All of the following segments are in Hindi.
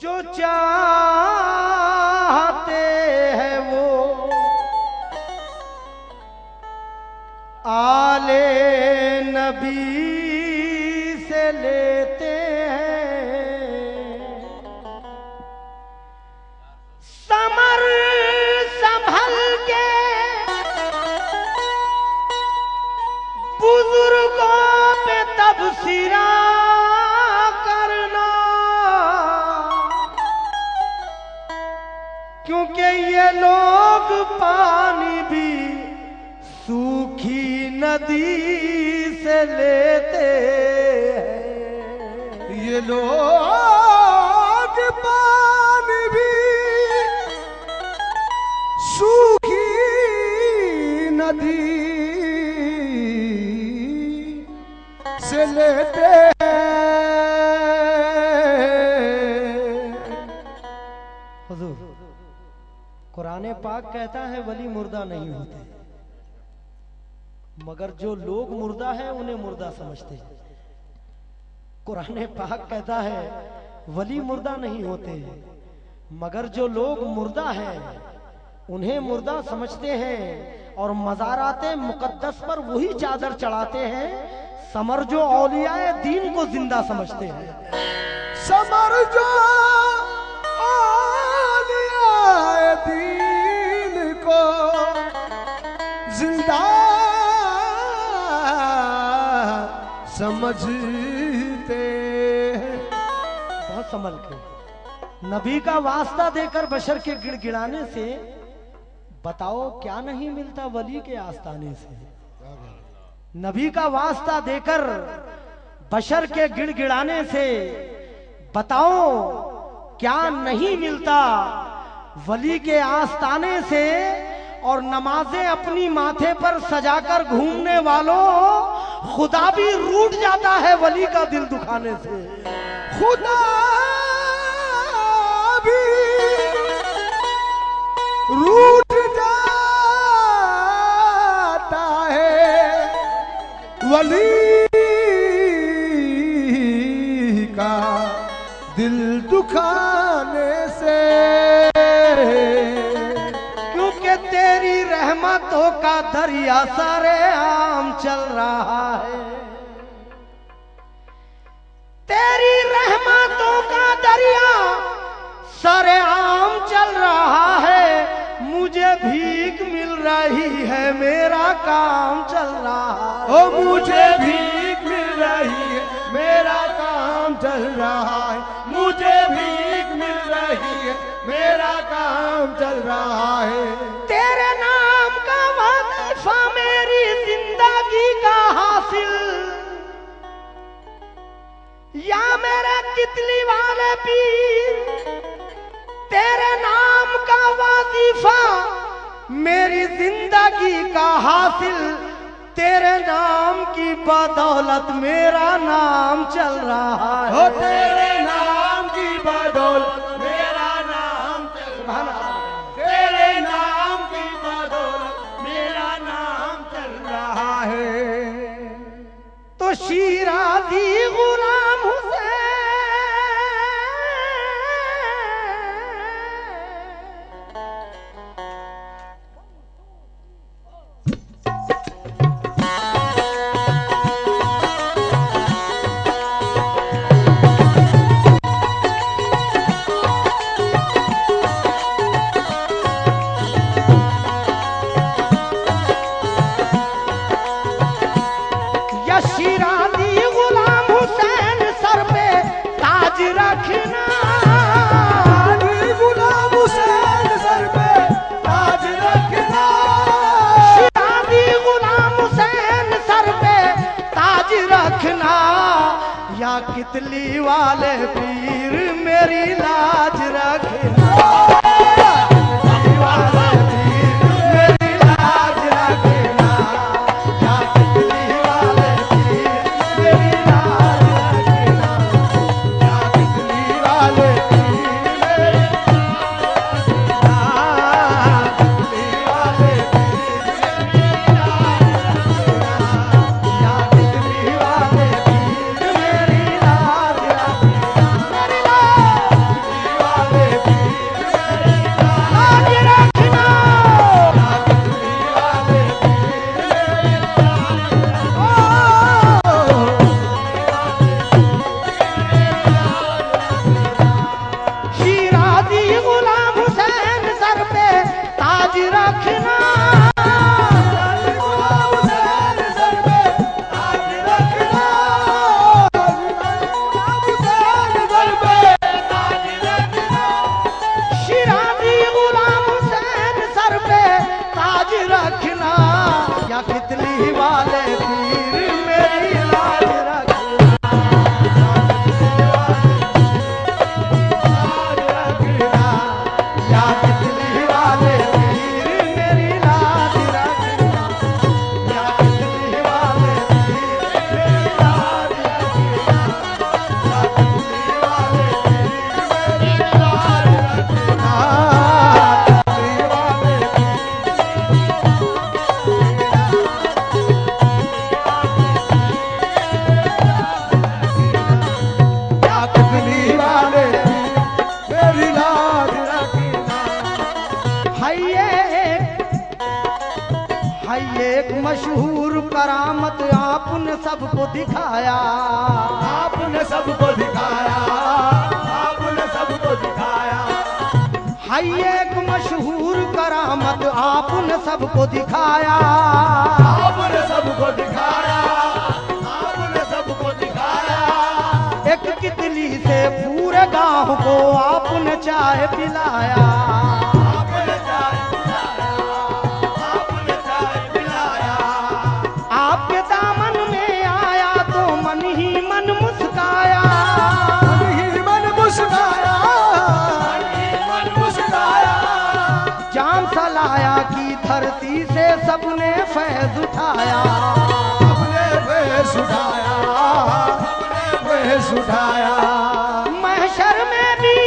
जो चाहते हैं वो आले नबी से लेते हैं। समर संभल के बुजुर्गों पे तबसीरा करना, क्योंकि ये लोग पानी भी सूखी नदी से लेते हैं। ये लोग पानी भी सूखी नदी से लेते हैं। हुजूर, कुरान पाक कहता है वली मुर्दा नहीं होते, मगर जो लोग मुर्दा है उन्हें मुर्दा समझते हैं। कुरान पाक कहता है वली मुर्दा नहीं होते, मगर जो लोग मुर्दा हैं उन्हें मुर्दा समझते हैं और मज़ाराते मुकद्दस पर वही चादर चढ़ाते हैं समर जो औलियाए दीन को जिंदा समझते हैं। समर जो औलियाए दीन को जिंदा समझते हैं। बहुत संभल के नबी का वास्ता देकर बशर के गिड़गिड़ाने से बताओ क्या नहीं मिलता वली के आस्ताने से। नबी का वास्ता देकर बशर के गिड़गिड़ाने से बताओ क्या नहीं मिलता वली के आस्ताने से। और नमाजें अपनी माथे पर सजाकर घूमने वालों, खुदा भी रूठ जाता है वली का दिल दुखाने से। खुदा भी रूठ जाता है वली का दिल दुखाने से, क्योंकि तेरी रहमतों का दरिया सारे आम चल रहा है। तेरी रहमतों का दरिया सारे आम चल रहा है। मुझे भीख मिल रही है, मेरा काम चल रहा है। ओ मुझे भीख मिल रही है, मेरा काम चल रहा है। मुझे भीख मिल रही है, मेरा काम चल रहा है। तेरे नाम का वजीफा मेरी जिंदगी का हासिल, या मेरे कितली वाले पीर, तेरे नाम का वजीफा मेरी जिंदगी का हासिल। तेरे नाम की बदौलत मेरा नाम चल रहा है। ओ तेरे नाम की बदौलत मेरा नाम चल रहा है। तेरे नाम की बदौलत मेरा नाम चल रहा है। तो शिराज़ी गुलाम हुसैन कितली वाले पीर मेरी लाज रखना। कितली वाले पीर मेरी लाज रखना। या कितली वाले पीर मेरी लाज रखना। या कितली वाले पीर मेरी लाज रखना। कितली वाले पीर मेरी लाज रखना। या कितली वाले पीर मेरी लाज रखना। करामत आपने सबको दिखाया, आपने सबको दिखाया, आपने सबको दिखाया। हाय एक मशहूर करामत आपने सबको दिखाया, आपने सबको दिखाया, आपने सबको दिखाया। एक कितली से पूरे गांव को आपने चाय पिलाया, आपने चाय पिलाया, आपने चाय पिलाया। आपके दामन में आया तो मन ही मन मुस्काया, मन ही मन मुस्काया, मन ही मन मुस्काया। जाम सलाया की धरती से सबने फैज उठाया, अपने वेश उठाया, अपने वेश उठाया। महशर में भी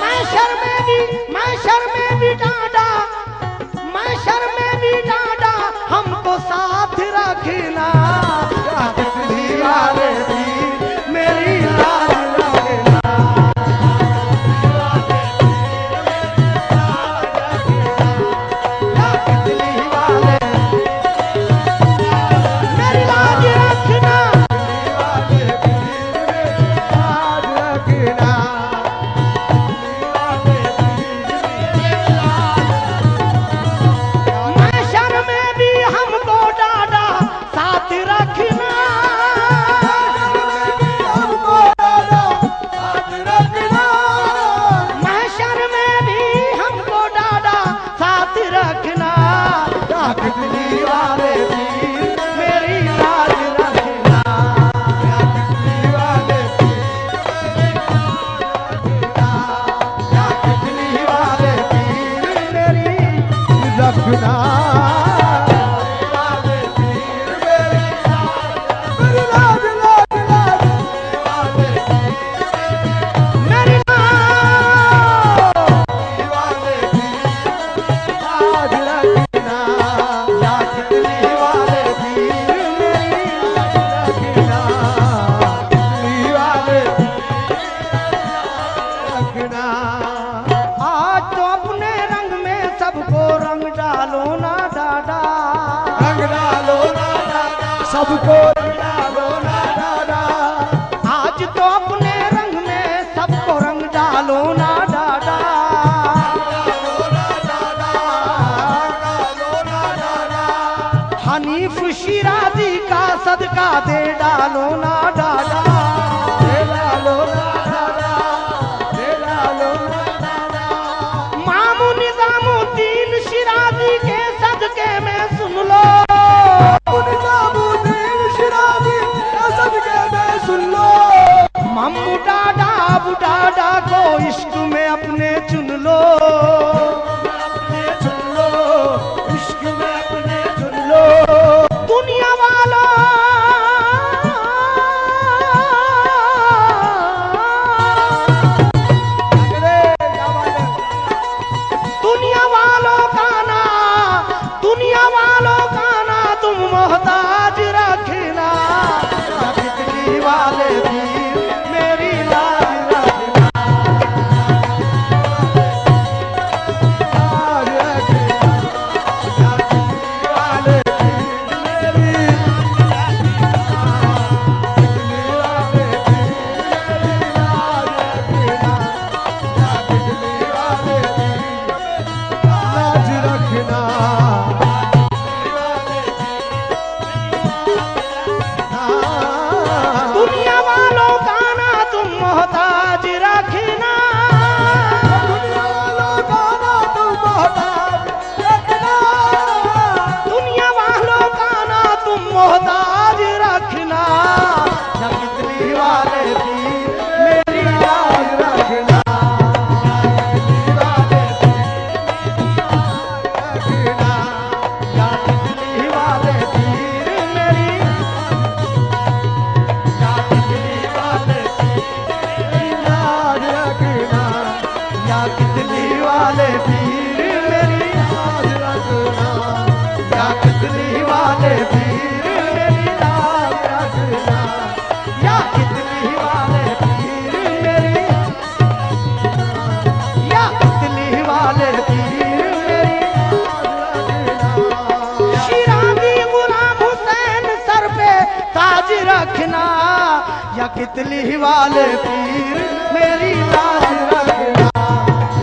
महशर में भी डांडा, महशर में भी डांडा हमको साथ रखना, कितनी वाले भी मेरी लाज रखना, कितनी वाले मेरी लाज रखना, लाज रखना। महशर में भी हमको डांडा साथ रखना, हमको डाला साथ रखना। महशर में भी हमको डांडा साथ रखना, कितनी वाले भी मेरी लाज रखना, कितनी वाले भी कितनी वाले भी मेरी रखना। वाले पीर मेरी लाज, लाज, लाज। वाले मेरी लाज, वाले पीर लाज रखना। या कितनी वाले पीर मेरी लाज रखना। कितनी वाले रखना। आज तो अपने रंग में सबको रंग डालो ना डाडा, रंग डालो ना दादा, सबको रंग डालो ना दादा। आज तो अपने रंग में सबको रंग डालो ना डाडा, डालो ना दादा, डालो ना दादा। हनीफ शिराजी का सदका दे डालो ना डाडा, दे डालो ना दादा, दे डालो ना दादा। मामू निजामुद्दीन शिराजी के सदके में सुन लो, निजामुद्दीन शिराजी के सदके में सुन लो। मम्मू डाडा अबू डाडा को इश्क में अपने चुन लो, अपने चुन लो, इश्क में अपने चुन लो। दुनिया वालों अरे क्या बात है। दुनिया वालों का ना, दुनिया वालों का ना तुम मोहताज रखना, कितनी वाले भी मेरी लाज रखना, लाज रखना। वाले पीर मेरी कितनी वाले पीर मेरी लाज रखना। या कितनी वाले पीर लाज रखना। दुनिया वालों का ना तुम मोहताज रखना, दुनिया वालों का ना तुम मोहताज रखना। दुनिया वालों का ना तुम मोहताज रखना, या कितनी वाले भी मेरी लाज रखना, रखना। या कितनी वाले पीर मेरी, या कितनी वाले पीर लाज रखना। या कितनी वाले पीर मेरी, लाज रखना। या कितनी वाले पीर मेरी लाज रखना। रखना, या कितली वाले पीर मेरी लाज रखना,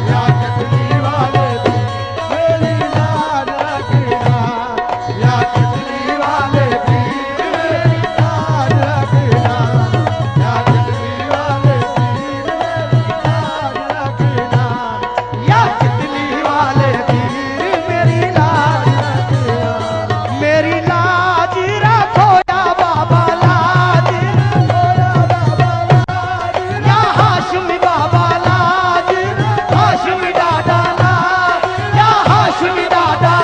या कितली वाले पीर मेरी लाज रखना, या कितली वाले पीर मेरी लाज रखना, या कितली वाले पीर मेरी लाज रखना, या कितली वाले पीर मेरी लाज रखना। मेरी लाज रखो या बाबा लाज रखो या बाबा लाज, या हाशमी बाबा लाज, हाशमी दादा लाज, या हाशमी दादा,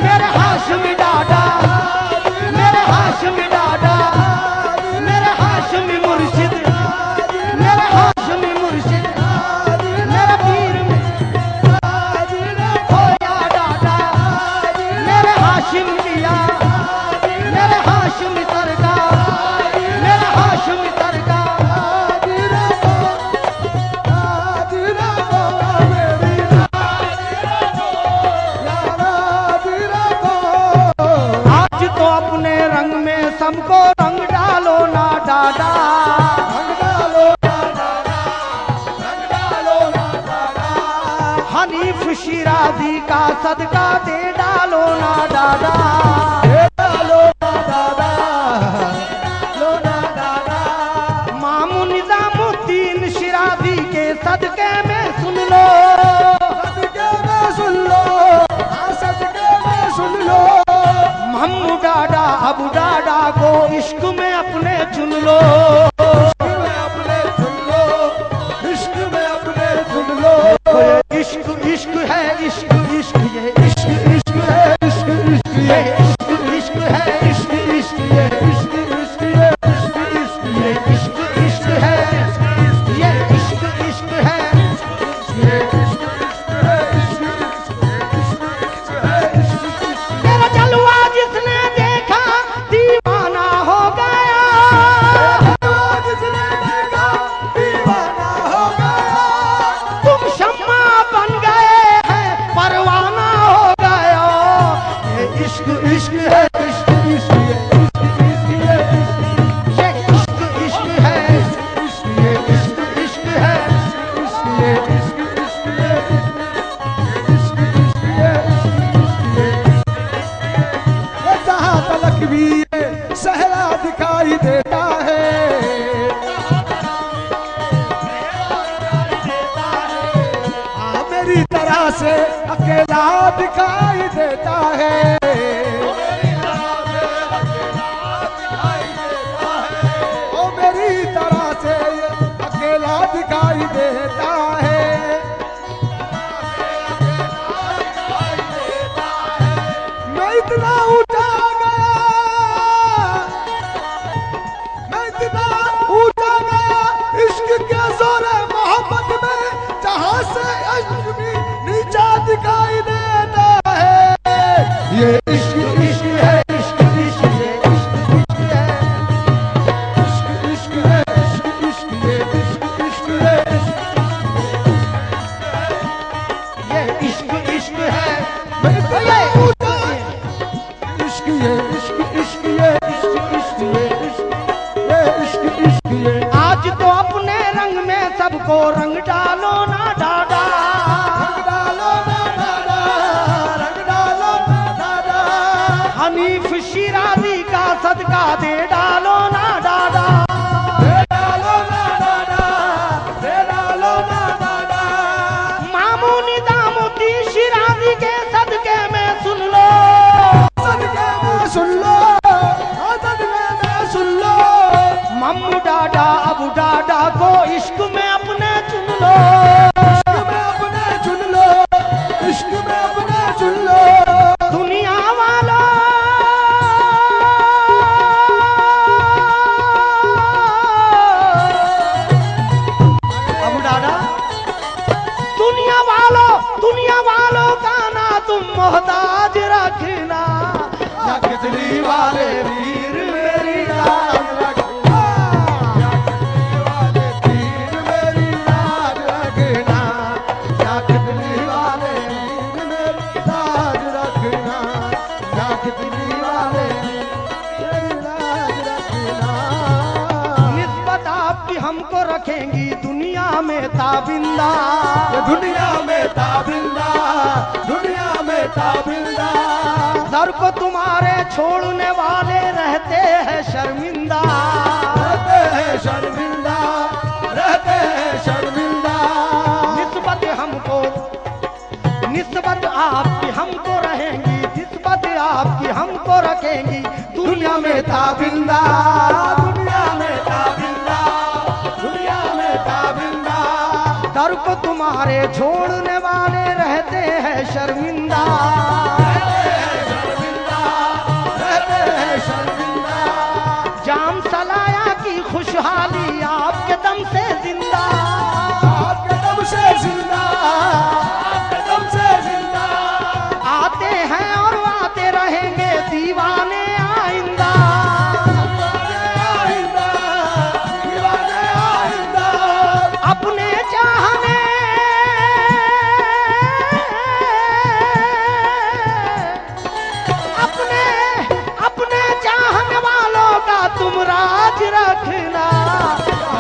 मेरे हाशमी दादा, मेरे हाशमी दादा, मेरे हाशमी मुर्शिद, मेरे हाशमी मुर्शिद, मेरे पीर हो या दादा, मेरे हाशिम दिया, मेरे हाशिम सरकार, मेरे हाशिम सरकार। लाज रखो मेरी लाज रखो। आज तो अपने रंग में सबको रंग डालो ना दादा, रंग डालो ना दादा, रंग डालो ना दादा, हनीफ शिराजी का सदका दे डालो ना दादा, दे डालो ना दादा, लो ना दादा, मामू निजामुद्दीन शिराजी के सदके में सुन लो, सदके में सुन लो, हाँ सदके में सुन लो, मम्मू डाडा अबू डाडा को इश्क में अपने चुन लो, इश्क में अपने सुन लो, इश्क में अपने सुन लो, ये इश्क इश्क है इश्क इश्क, ये इश्क इश्क है इश्क इश्क ये ये इश्क इश्क है इश्क इश्क, ये इश्क इश्क ये इश्क इश्क ये इश्क इश्क है, ये इश्क इश्क है, ये इश्क इश्क है, इश्क इश्क है, इश्क इश्क तेरा जलवा जिसने देखा दीवाना हो गया, जिसने देखा दीवाना हो गया, तुम शम्मा बन गए हैं परवाना हो गया, ये इश्क इश्क है, इश्क इश्क ये इश्क इश्क ये इश्क ये इश्क इश्क है, इश्क ये इश्क इश्क है, ये इश्क इश्क ये इश्क इश्क ये ये जहाँ तलक भी ये सहरा दिखाई देता है, हाँ मेरी तरह से अकेला दिखाई देता है, ओ मेरी तरह से ये अकेला दिखाई देता है, मैं इतना ऊंचा गया, मैं इतना ऊंचा गया इश्क के जोरे मोहब्बत में, जहां से इश्क भी नीचा दिखाई देता है, ये इश्क इश्क है, इश्क इश्क ये इश्क इश्क है, इश्क इश्क है, इश्क इश्क ये इश्क इश्क है, ये इश्क इश्क है, मैं इतना ऊंचा, इश्क ये इश्क इश्क ये इश्क इश्क ये इश्क इश्क ये आज तो अपने रंग में सबको रंग डालो ना दादा, रंग डालो ना दादा, रंग डालो ना दादा, हनीफ शिराजी का सदका दे डालो ना दादा, दे डालो ना दादा, दे डालो ना दादा, मामू निजामुद्दीन शिराजी के सदके में सुन लो, सदके में सुन लो, हाँ सदके में सुन लो, मम्मू डाडा अबू डाडा को इश्क में अपने चुन लो, इश्क में अपने चुन लो, इश्क में अपने चुन लो, दुनिया वालों अबू डाडा, दुनिया वालों का ना तुम मोहताज रखना, या कितली वाले वीर मेरी लाज रखना, या कितने वाले पीर हमको रखेंगी दुनिया में ताबिंदा। ये दुनिया में ताबिंदा, दुनिया में ताबिंदा। दर को तुम्हारे छोड़ने वाले रहते हैं शर्मिंदा, रहते हैं शर्मिंदा, रहते हैं शर्मिंदा। निस्बत हमको, निस्बत आपकी हमको रहेंगी, निस्बत आपकी हमको रखेंगी दुनिया में ताबिंदा, दुनिया में ताबिंदा, दुनिया में ताबिंदा। दर को तुम्हारे छोड़ने वाले रहते हैं शर्मिंदा, रहते हैं शर्मिंदा। जाम सलाया की खुशहाली आपके दम से जिंदा, आपके दम से जिंदा, आपके दम से जिंदा। आते हैं और आते रहेंगे दीवाने आइंदा, आइंदा, दीवाने आइंदा। अपने चाहने, अपने अपने चाहने वालों का तुम राज रखना,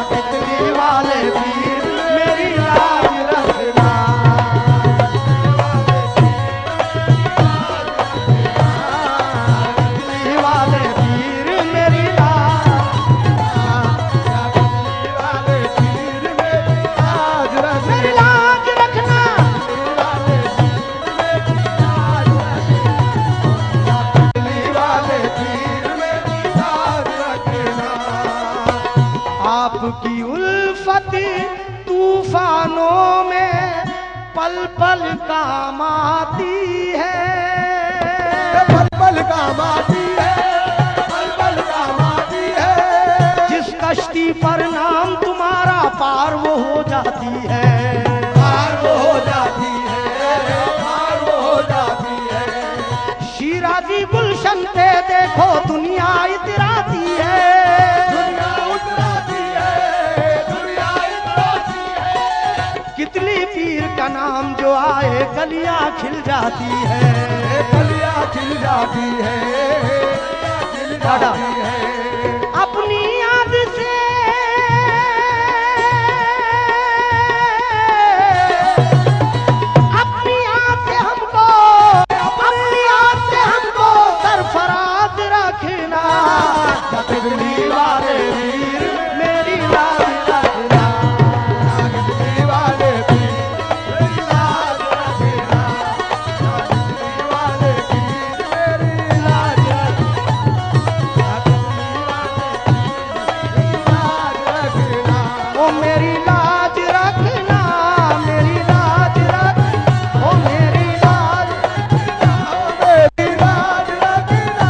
तितली वाले वीर मेरी लाज रखना, तितली वाले वीर मेरी लाज, वाले तीर में आज रख, मेरी लाज रखना। वाले तीर में आज रखना। आपकी उल्फत तूफानों में पल पल काम आती है, पल पल काम आती है, पल पल काम आती है। जिस कश्ती पर नाम तुम्हारा पार वो हो जाती है, पार वो हो जाती है, पार वो हो जाती है। शिराजी गुलशन पे देखो दुनिया इतराती है, दुनिया उतराती है, दुनिया उतराती है। कितली पीर का नाम जो आए गलियां खिल जाती है, कलियां खिल जाती है, खिल जाती है। अपनी याद से अपनी याद से हमको, अपनी याद से हमको सरफराज रखना, तितली वाले वीर मेरी लाज रखना, तितली वाले तीर मेरी लाज रखना, तितली वाले तीर मेरी लाज रखना, ओ मेरी लाज रखना, मेरी लाज रख, ओ मेरी लाज, मेरी लाज रखना,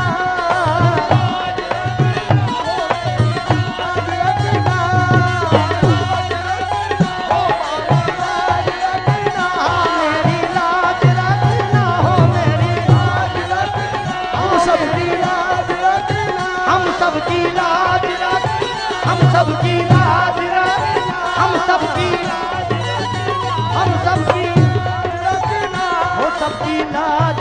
मेरी लाज रखना, हो मेरी लाज रखना, हम सबकी लाज रखना, हम सबकी लाज रख, हम सबकी लाज रख, हम सबकी लाज, हम सबकी, रखना। हो सबकी लाज